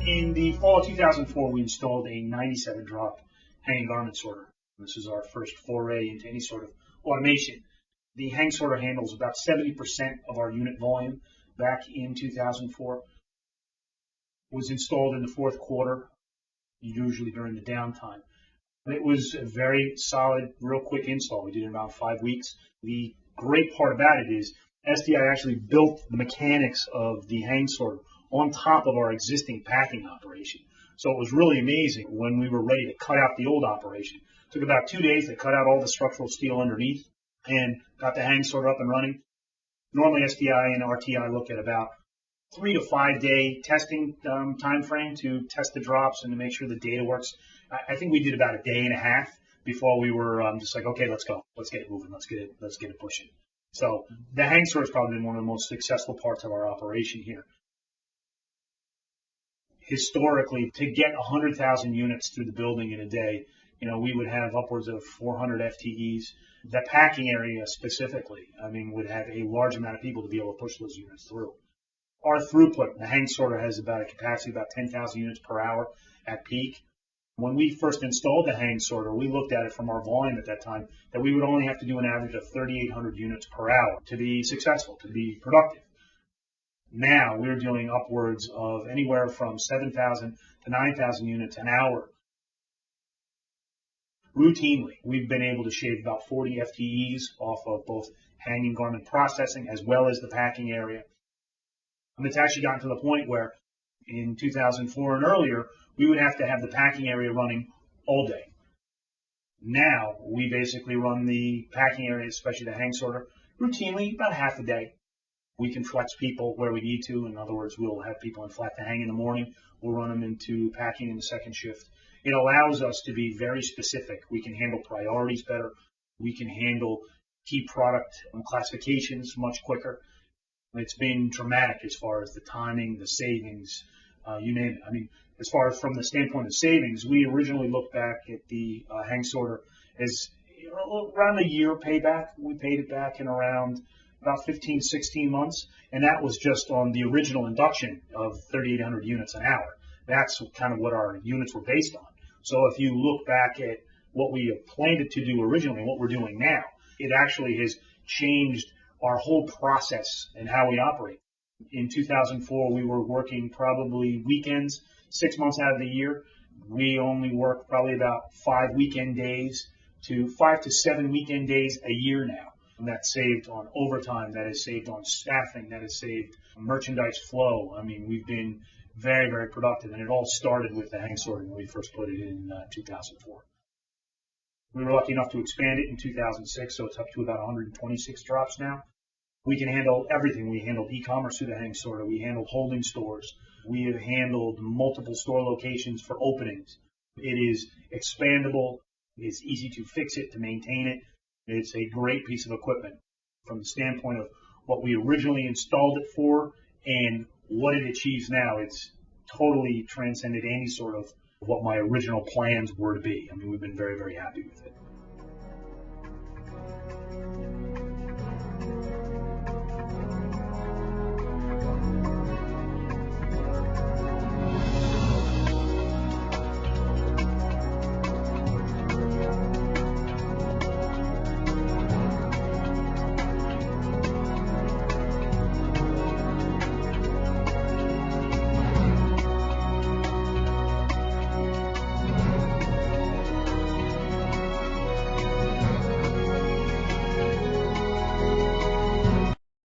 In the fall of 2004, we installed a 97 drop hanging garment sorter. This is our first foray into any sort of automation. The hang sorter handles about 70% of our unit volume back in 2004. Was installed in the fourth quarter, usually during the downtime. It was a very solid, real quick install. We did it in about 5 weeks. The great part about it is SDI actually built the mechanics of the hang sorter on top of our existing packing operation. So it was really amazing when we were ready to cut out the old operation. It took about 2 days to cut out all the structural steel underneath and got the hang sorter up and running. Normally SDI and RTI look at about 3 to 5 day testing time frame to test the drops and to make sure the data works. I think we did about a day and a half before we were just like, okay, let's go, let's get it moving, let's get it pushing. So the hang sorter has probably been one of the most successful parts of our operation here. Historically, to get 100,000 units through the building in a day, we would have upwards of 400 FTEs. The packing area specifically, would have a large amount of people to be able to push those units through. Our throughput, the hang sorter has about a capacity of about 10,000 units per hour at peak. When we first installed the hang sorter, we looked at it from our volume at that time that we would only have to do an average of 3,800 units per hour to be successful, to be productive. Now we're doing upwards of anywhere from 7,000 to 9,000 units an hour. Routinely, we've been able to shave about 40 FTEs off of both hanging garment processing as well as the packing area. And it's actually gotten to the point where in 2004 and earlier, we would have to have the packing area running all day. Now we basically run the packing area, especially the hang sorter, routinely about half a day. We can flex people where we need to. In other words, we'll have people in flat to hang in the morning. We'll run them into packing in the second shift. It allows us to be very specific. We can handle priorities better. We can handle key product classifications much quicker. It's been dramatic as far as the timing, the savings, you name it. As far as from the standpoint of savings, we originally looked back at the hang sorter as around a year payback. We paid it back in around about 15, 16 months, and that was just on the original induction of 3,800 units an hour. That's kind of what our units were based on. So if you look back at what we planned it to do originally and what we're doing now, it actually has changed our whole process and how we operate. In 2004, we were working probably weekends, 6 months out of the year. We only work probably about 5 to 7 weekend days a year now. And that's saved on overtime, that is saved on staffing, that is saved merchandise flow. We've been very, very productive, and it all started with the hang sorter when we first put it in 2004. We were lucky enough to expand it in 2006, so it's up to about 126 drops now. We can handle everything. We handled e-commerce through the hang sorter. We handled holding stores. We have handled multiple store locations for openings. It is expandable. It's easy to fix it, to maintain it. It's a great piece of equipment from the standpoint of what we originally installed it for and what it achieves now. It's totally transcended any sort of what my original plans were to be. We've been very, very happy with it.